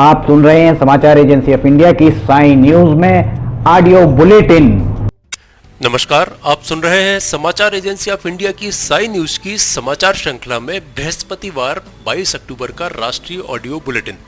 आप सुन रहे हैं समाचार एजेंसी ऑफ इंडिया की साई न्यूज में ऑडियो बुलेटिन। नमस्कार, आप सुन रहे हैं समाचार एजेंसी ऑफ इंडिया की साई न्यूज की समाचार श्रृंखला में बृहस्पतिवार 22 अक्टूबर का राष्ट्रीय ऑडियो बुलेटिन।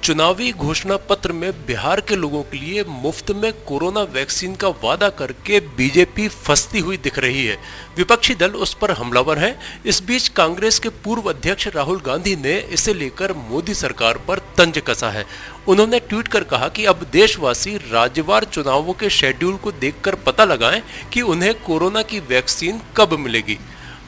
चुनावी घोषणा पत्र में बिहार के लोगों के लिए मुफ्त में कोरोना वैक्सीन का वादा करके बीजेपी फंसती हुई दिख रही है। विपक्षी दल उस पर हमलावर है। इस बीच कांग्रेस के पूर्व अध्यक्ष राहुल गांधी ने इसे लेकर मोदी सरकार पर तंज कसा है। उन्होंने ट्वीट कर कहा कि अब देशवासी राज्यवार चुनावों के शेड्यूल को देखकर पता लगाएं कि उन्हें कोरोना की वैक्सीन कब मिलेगी।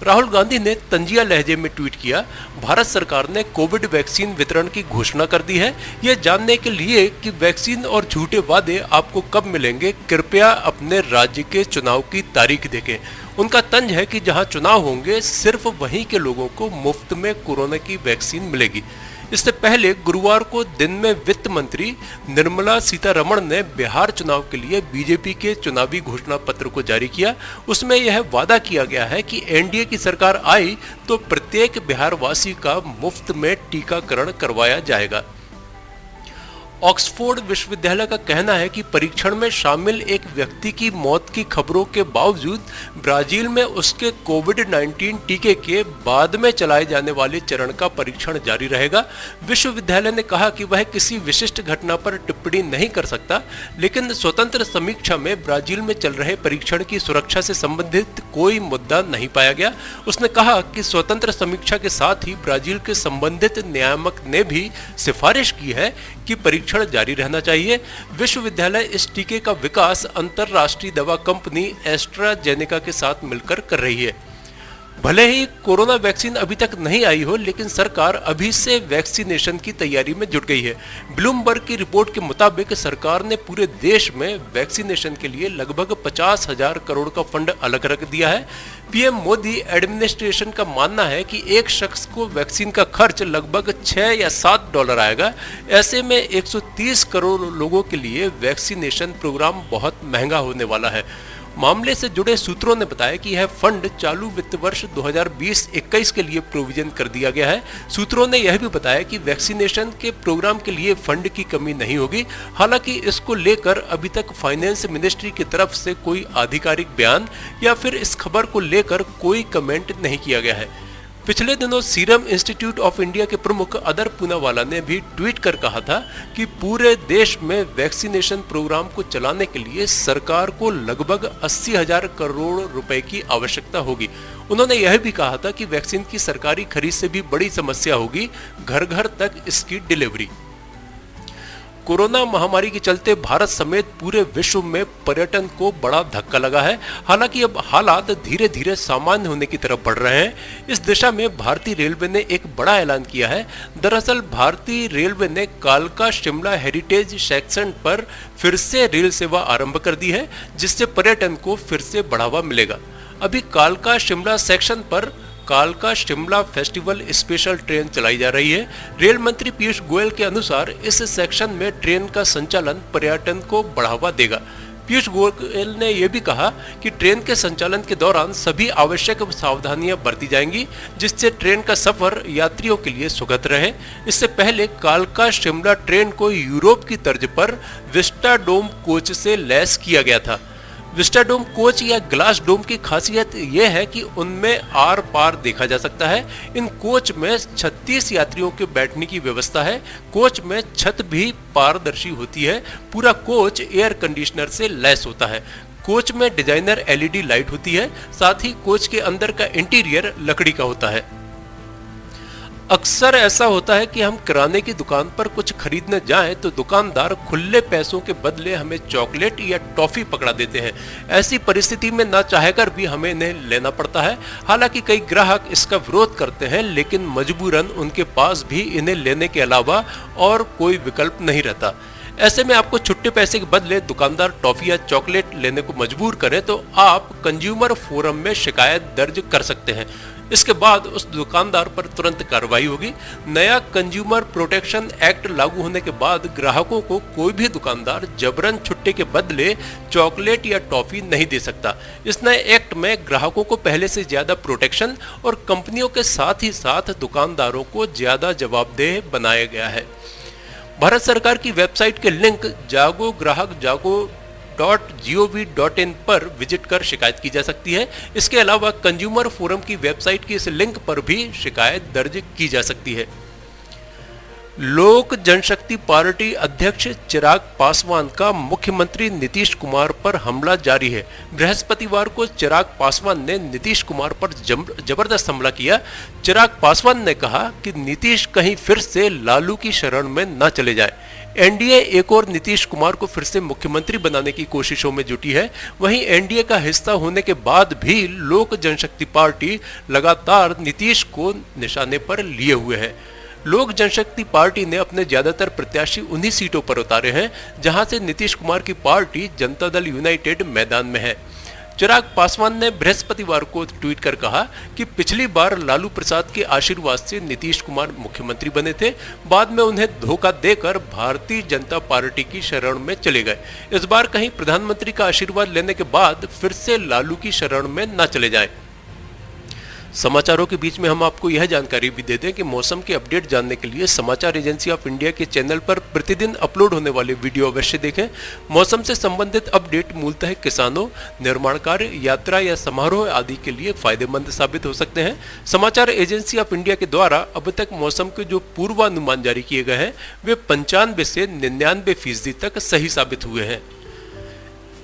राहुल गांधी ने तंजिया लहजे में ट्वीट किया, भारत सरकार ने कोविड वैक्सीन वितरण की घोषणा कर दी है। ये जानने के लिए कि वैक्सीन और झूठे वादे आपको कब मिलेंगे, कृपया अपने राज्य के चुनाव की तारीख देखें। उनका तंज है कि जहां चुनाव होंगे सिर्फ वहीं के लोगों को मुफ्त में कोरोना की वैक्सीन मिलेगी। इससे पहले गुरुवार को दिन में वित्त मंत्री निर्मला सीतारमण ने बिहार चुनाव के लिए बीजेपी के चुनावी घोषणा पत्र को जारी किया। उसमें यह वादा किया गया है कि एनडीए की सरकार आई तो प्रत्येक बिहारवासी का मुफ्त में टीकाकरण करवाया जाएगा। ऑक्सफोर्ड विश्वविद्यालय का कहना है कि परीक्षण में शामिल एक व्यक्ति की मौत की खबरों के बावजूद ब्राजील में उसके कोविड-19 टीके के बाद में चलाए जाने वाले चरण का परीक्षण जारी रहेगा। विश्वविद्यालय ने कहा कि वह किसी विशिष्ट घटना पर टिप्पणी नहीं कर सकता, लेकिन स्वतंत्र समीक्षा में ब्राजील में चल रहे परीक्षण की सुरक्षा से संबंधित कोई मुद्दा नहीं पाया गया। उसने कहा कि स्वतंत्र समीक्षा के साथ ही ब्राजील के संबंधित नियामक ने भी सिफारिश की है कि परीक्षण जारी रहना चाहिए। विश्वविद्यालय इस टीके का विकास अंतरराष्ट्रीय दवा कंपनी एस्ट्राजेनेका के साथ मिलकर कर रही है। भले ही कोरोना वैक्सीन अभी तक नहीं आई हो, लेकिन सरकार अभी से वैक्सीनेशन की तैयारी में जुट गई है। ब्लूमबर्ग की रिपोर्ट के मुताबिक सरकार ने पूरे देश में वैक्सीनेशन के लिए लगभग 50,000 करोड़ का फंड अलग रख दिया है। पीएम मोदी एडमिनिस्ट्रेशन का मानना है कि एक शख्स को वैक्सीन का खर्च लगभग 6 या 7 डॉलर आएगा। ऐसे में 130 करोड़ लोगों के लिए वैक्सीनेशन प्रोग्राम बहुत महंगा होने वाला है। मामले से जुड़े सूत्रों ने बताया कि यह फंड चालू वित्त वर्ष 2020-21 के लिए प्रोविजन कर दिया गया है। सूत्रों ने यह भी बताया कि वैक्सीनेशन के प्रोग्राम के लिए फंड की कमी नहीं होगी। हालांकि इसको लेकर अभी तक फाइनेंस मिनिस्ट्री की तरफ से कोई आधिकारिक बयान या फिर इस खबर को लेकर कोई कमेंट नहीं किया गया है। पिछले दिनों सीरम इंस्टीट्यूट ऑफ इंडिया के प्रमुख अदर पूनावाला ने भी ट्वीट कर कहा था कि पूरे देश में वैक्सीनेशन प्रोग्राम को चलाने के लिए सरकार को लगभग 80,000 करोड़ रुपए की आवश्यकता होगी। उन्होंने यह भी कहा था कि वैक्सीन की सरकारी खरीद से भी बड़ी समस्या होगी, घर घर तक इसकी डिलीवरी। कोरोना महामारी के चलते भारत समेत पूरे विश्व में पर्यटन को बड़ा धक्का लगा है। हालांकि अब हालात धीरे धीरे सामान्य होने की तरफ बढ़ रहे हैं। इस दिशा में भारतीय रेलवे ने एक बड़ा ऐलान किया है। दरअसल भारतीय रेलवे ने कालका शिमला हेरिटेज सेक्शन पर फिर से रेल सेवा आरंभ कर दी है, जिससे पर्यटन को फिर से बढ़ावा मिलेगा। अभी कालका शिमला सेक्शन पर कालका शिमला फेस्टिवल स्पेशल ट्रेन चलाई जा रही है। रेल मंत्री पीयूष गोयल के अनुसार इस सेक्शन में ट्रेन का संचालन पर्यटन को बढ़ावा देगा। पीयूष गोयल ने यह भी कहा कि ट्रेन के संचालन के दौरान सभी आवश्यक सावधानियां बरती जाएंगी, जिससे ट्रेन का सफर यात्रियों के लिए सुखद रहे। इससे पहले कालका शिमला ट्रेन को यूरोप की तर्ज पर विस्टाडोम कोच से लैस किया गया था। विस्टाडोम कोच या ग्लास डोम की खासियत यह है कि उनमें आर पार देखा जा सकता है। इन कोच में 36 यात्रियों के बैठने की व्यवस्था है। कोच में छत भी पारदर्शी होती है। पूरा कोच एयर कंडीशनर से लैस होता है। कोच में डिजाइनर एलईडी लाइट होती है। साथ ही कोच के अंदर का इंटीरियर लकड़ी का होता है। अक्सर ऐसा होता है कि हम किराने की दुकान पर कुछ खरीदने जाएं तो दुकानदार खुले पैसों के बदले हमें चॉकलेट या टॉफी पकड़ा देते हैं। ऐसी परिस्थिति में ना चाहकर भी हमें इन्हें लेना पड़ता है। हालांकि कई ग्राहक इसका विरोध करते हैं, लेकिन मजबूरन उनके पास भी इन्हें लेने के अलावा और कोई विकल्प नहीं रहता। ऐसे में आपको छुट्टे पैसे के बदले दुकानदार टॉफी या चॉकलेट लेने को मजबूर करे तो आप कंज्यूमर फोरम में शिकायत दर्ज कर सकते हैं। इसके बाद उस दुकानदार पर तुरंत कार्रवाई होगी। नया कंज्यूमर प्रोटेक्शन एक्ट लागू होने के बाद ग्राहकों को कोई भी दुकानदार जबरन छुट्टे के बदले चॉकलेट या टॉफी नहीं दे सकता। इस नए एक्ट में ग्राहकों को पहले से ज्यादा प्रोटेक्शन और कंपनियों के साथ ही साथ दुकानदारों को ज्यादा जवाबदेह बनाया गया है। भारत सरकार की वेबसाइट के लिंक जागो ग्राहक जागो .gov.in पर विजिट कर शिकायत की जा सकती है। इसके अलावा कंज्यूमर फोरम की वेबसाइट की इस लिंक पर भी शिकायत दर्ज की जा सकती है। लोक जनशक्ति पार्टी अध्यक्ष चिराग पासवान का मुख्यमंत्री नीतीश कुमार पर हमला जारी है। बृहस्पतिवार को चिराग पासवान ने नीतीश कुमार पर जबरदस्त हमला किया। चिराग पासवान ने कहा कि नीतीश कहीं फिर से लालू की शरण में न चले जाए। एनडीए एक और नीतीश कुमार को फिर से मुख्यमंत्री बनाने की कोशिशों में जुटी है। वहीं एनडीए का हिस्सा होने के बाद भी लोक जनशक्ति पार्टी लगातार नीतीश को निशाने पर लिए हुए है। लोक जनशक्ति पार्टी ने अपने ज्यादातर प्रत्याशी उन्हीं सीटों पर उतारे हैं जहां से नीतीश कुमार की पार्टी जनता दल यूनाइटेड मैदान में है। चिराग पासवान ने बृहस्पतिवार को ट्वीट कर कहा कि पिछली बार लालू प्रसाद के आशीर्वाद से नीतीश कुमार मुख्यमंत्री बने थे, बाद में उन्हें धोखा देकर भारतीय जनता पार्टी की शरण में चले गए। इस बार कहीं प्रधानमंत्री का आशीर्वाद लेने के बाद फिर से लालू की शरण में न चले जाएं। समाचारों के बीच में हम आपको यह जानकारी भी दे दें कि मौसम के अपडेट जानने के लिए समाचार एजेंसी ऑफ इंडिया के चैनल पर प्रतिदिन अपलोड होने वाले वीडियो अवश्य देखें। मौसम से संबंधित अपडेट मूलतः किसानों, निर्माण कार्य, यात्रा या समारोह आदि के लिए फायदेमंद साबित हो सकते हैं। समाचार एजेंसी ऑफ इंडिया के द्वारा अब तक मौसम के जो पूर्वानुमान जारी किए गए हैं वे 95 से 99% तक सही साबित हुए हैं।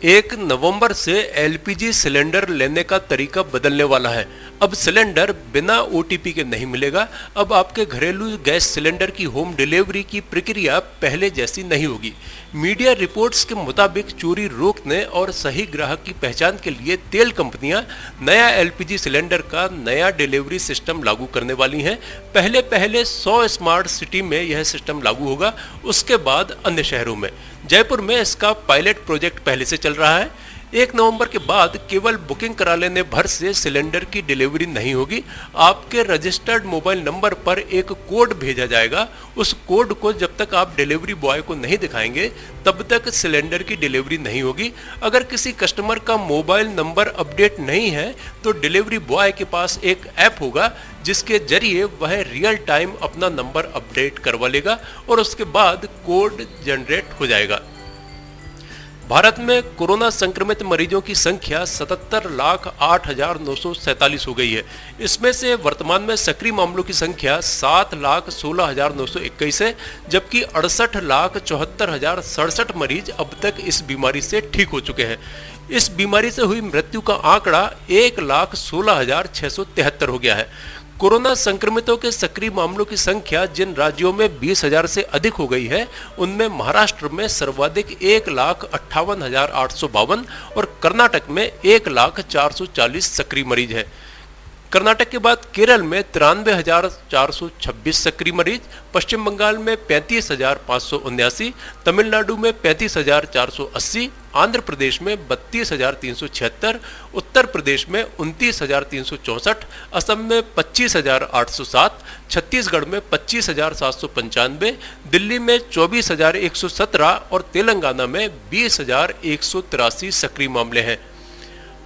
1 नवंबर से एलपीजी सिलेंडर लेने का तरीका बदलने वाला है। अब सिलेंडर बिना ओटीपी के नहीं मिलेगा। अब आपके घरेलू गैस सिलेंडर की होम डिलीवरी की प्रक्रिया पहले जैसी नहीं होगी। मीडिया रिपोर्ट्स के मुताबिक चोरी रोकने और सही ग्राहक की पहचान के लिए तेल कंपनियां नया एलपीजी सिलेंडर का नया डिलीवरी सिस्टम लागू करने वाली हैं। पहले 100 स्मार्ट सिटी में यह सिस्टम लागू होगा, उसके बाद अन्य शहरों में। जयपुर में इसका पायलट प्रोजेक्ट पहले से चल रहा है। 1 नवंबर के बाद केवल बुकिंग करा लेने भर से सिलेंडर की डिलीवरी नहीं होगी। आपके रजिस्टर्ड मोबाइल नंबर पर एक कोड भेजा जाएगा। उस कोड को जब तक आप डिलीवरी बॉय को नहीं दिखाएंगे तब तक सिलेंडर की डिलीवरी नहीं होगी। अगर किसी कस्टमर का मोबाइल नंबर अपडेट नहीं है तो डिलीवरी बॉय के पास एक ऐप होगा जिसके जरिए वह रियल टाइम अपना नंबर अपडेट करवा लेगा और उसके बाद कोड जनरेट हो जाएगा। भारत में कोरोना संक्रमित मरीजों की संख्या 77,08,947 हो गई है। इसमें से वर्तमान में सक्रिय मामलों की संख्या 7,16,921 है, जबकि 68,74,067 मरीज अब तक इस बीमारी से ठीक हो चुके हैं। इस बीमारी से हुई मृत्यु का आंकड़ा 1,16,673 हो गया है। कोरोना संक्रमितों के सक्रिय मामलों की संख्या जिन राज्यों में 20,000 से अधिक हो गई है उनमें महाराष्ट्र में सर्वाधिक 1,58,852 और कर्नाटक में 1,0440 सक्रिय मरीज हैं। कर्नाटक के बाद केरल में 93,426 सक्रिय मरीज, पश्चिम बंगाल में 35,579, तमिलनाडु में 35,480, आंध्र प्रदेश में 32,376, उत्तर प्रदेश में 29,364, असम में 25,807, छत्तीसगढ़ में 25,795, दिल्ली में 24,117 और तेलंगाना में 20,183 सक्रिय मामले हैं।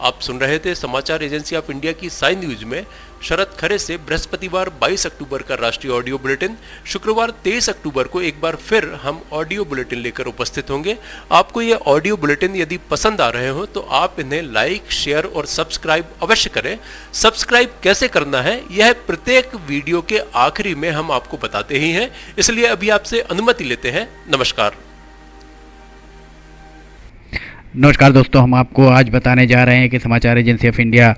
आप सुन रहे थे समाचार एजेंसी ऑफ इंडिया की साई न्यूज में शरद खरे से बृहस्पतिवार 22 अक्टूबर का राष्ट्रीय ऑडियो बुलेटिन। शुक्रवार 23 अक्टूबर को एक बार फिर हम ऑडियो बुलेटिन लेकर उपस्थित होंगे। आपको ये ऑडियो बुलेटिन यदि पसंद आ रहे हो तो आप इन्हें लाइक, शेयर और सब्सक्राइब अवश्य करें। सब्सक्राइब कैसे करना है यह प्रत्येक वीडियो के आखिरी में हम आपको बताते ही हैं, इसलिए अभी आपसे अनुमति लेते हैं। नमस्कार दोस्तों, हम आपको आज बताने जा रहे हैं कि समाचार एजेंसी ऑफ इंडिया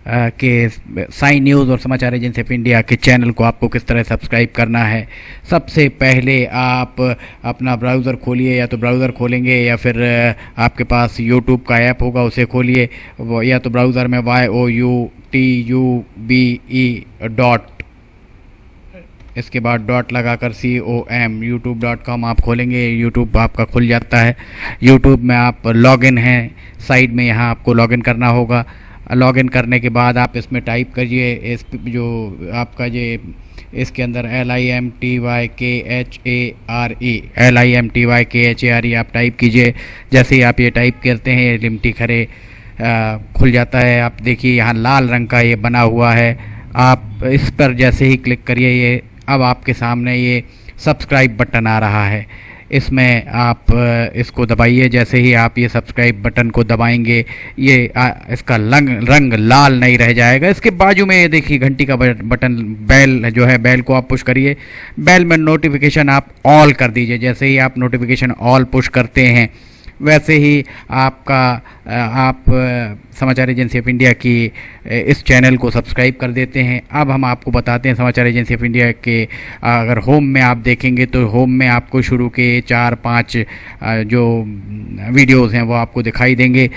के साई न्यूज़ और समाचार एजेंसी ऑफ इंडिया के चैनल को आपको किस तरह सब्सक्राइब करना है। सबसे पहले आप अपना ब्राउज़र खोलिए, या तो ब्राउज़र खोलेंगे या फिर आपके पास यूट्यूब का ऐप होगा उसे खोलिए, या तो ब्राउज़र में youtube इसके बाद डॉट लगाकर com youtube.com आप खोलेंगे। यूट्यूब आपका खुल जाता है। यूट्यूब में आप लॉगिन हैं, साइड में यहाँ आपको लॉगिन करना होगा। लॉगिन करने के बाद आप इसमें टाइप करिए इस जो आपका ये इसके अंदर LIMTYKHARE आप टाइप कीजिए। जैसे ही आप ये टाइप करते हैं लिमटी खरे खुल जाता है। आप देखिए यहाँ लाल रंग का ये बना हुआ है, आप इस पर जैसे ही क्लिक करिए ये अब आपके सामने ये सब्सक्राइब बटन आ रहा है, इसमें आप इसको दबाइए। जैसे ही आप ये सब्सक्राइब बटन को दबाएंगे ये इसका रंग लाल नहीं रह जाएगा। इसके बाजू में ये देखिए घंटी का बटन, बेल जो है, बेल को आप पुश करिए। बेल में नोटिफिकेशन आप ऑल कर दीजिए। जैसे ही आप नोटिफिकेशन ऑल पुश करते हैं वैसे ही आप समाचार एजेंसी ऑफ इंडिया की इस चैनल को सब्सक्राइब कर देते हैं। अब हम आपको बताते हैं समाचार एजेंसी ऑफ इंडिया के अगर होम में आप देखेंगे तो होम में आपको शुरू के 4-5 जो वीडियोस हैं वो आपको दिखाई देंगे।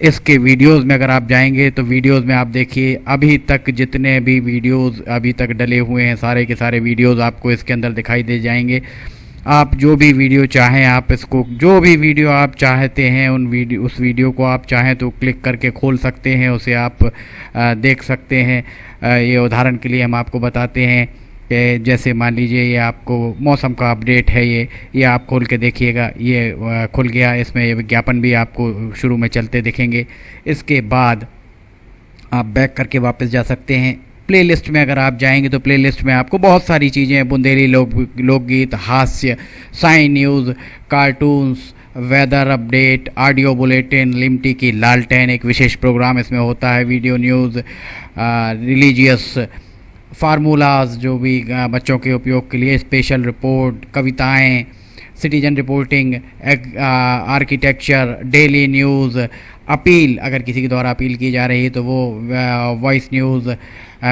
इसके वीडियोस में अगर आप जाएंगे तो वीडियोस में आप देखिए अभी तक जितने भी वीडियोस अभी तक डले हुए हैं सारे के सारे वीडियोस आपको इसके अंदर दिखाई दे जाएंगे। आप जो भी वीडियो चाहें, आप इसको जो भी वीडियो आप चाहते हैं उस वीडियो को आप चाहें तो क्लिक करके खोल सकते हैं, उसे आप देख सकते हैं। ये उदाहरण के लिए हम आपको बताते हैं कि जैसे मान लीजिए ये आपको मौसम का अपडेट है, ये आप खोल के देखिएगा, ये खुल गया। इसमें ये विज्ञापन भी आपको शुरू में चलते दिखेंगे। इसके बाद आप बैक करके वापस जा सकते हैं। प्लेलिस्ट में अगर आप जाएंगे तो प्लेलिस्ट में आपको बहुत सारी चीज़ें हैं, बुंदेली लोकगीत, हास्य, sign news, cartoons, weather update, audio bulletin, Limti की लालटेन एक विशेष प्रोग्राम इसमें होता है, वीडियो न्यूज़, रिलीजियस फार्मूलाज जो भी बच्चों के उपयोग के लिए, स्पेशल रिपोर्ट, कविताएं, citizen reporting, architecture, daily news, appeal अगर किसी के द्वारा अपील की जा रही है तो वो वॉइस न्यूज़,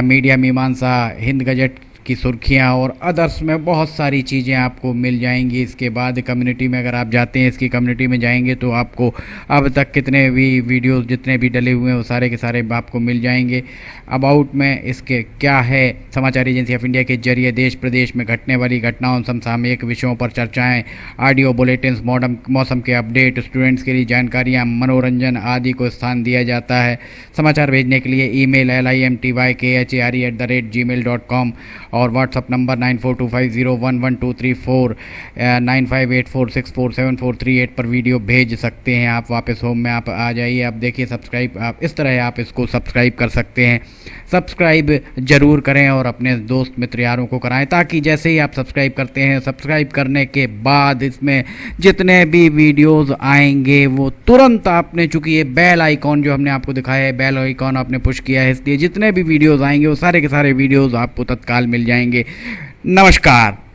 मीडिया मीमांसा, हिंद गजट की सुर्खियाँ और अदर्स में बहुत सारी चीज़ें आपको मिल जाएंगी। इसके बाद कम्युनिटी में अगर आप जाते हैं, इसकी कम्युनिटी में जाएंगे तो आपको अब तक कितने भी वीडियोस जितने भी डले हुए हैं वो सारे के सारे आपको मिल जाएंगे। अबाउट में इसके क्या है, समाचार एजेंसी ऑफ इंडिया के जरिए देश प्रदेश में घटने वाली घटनाओं, समसामयिक विषयों पर चर्चाएँ, ऑडियो बुलेटिन्स, मौसम के अपडेट, स्टूडेंट्स के लिए जानकारियाँ, मनोरंजन आदि को स्थान दिया जाता है। समाचार भेजने के लिए ईमेल limtykhare@gmail.com और व्हाट्सअप नंबर 9425011234 9584647438 पर वीडियो भेज सकते हैं। आप वापस होम में आप आ जाइए, आप देखिए सब्सक्राइब, आप इस तरह आप इसको सब्सक्राइब कर सकते हैं। सब्सक्राइब ज़रूर करें और अपने दोस्त मित्र यारों को कराएं, ताकि जैसे ही आप सब्सक्राइब करते हैं, सब्सक्राइब करने के बाद इसमें जितने भी वीडियोस आएंगे वो तुरंत आपने, चूँकि ये बेल आइकॉन जो हमने आपको दिखाया है, बेल आइकॉन आपने पुश किया है, इसलिए जितने भी वीडियोस आएंगे वो सारे के सारे वीडियोस आपको तत्काल मिल जाएंगे। नमस्कार।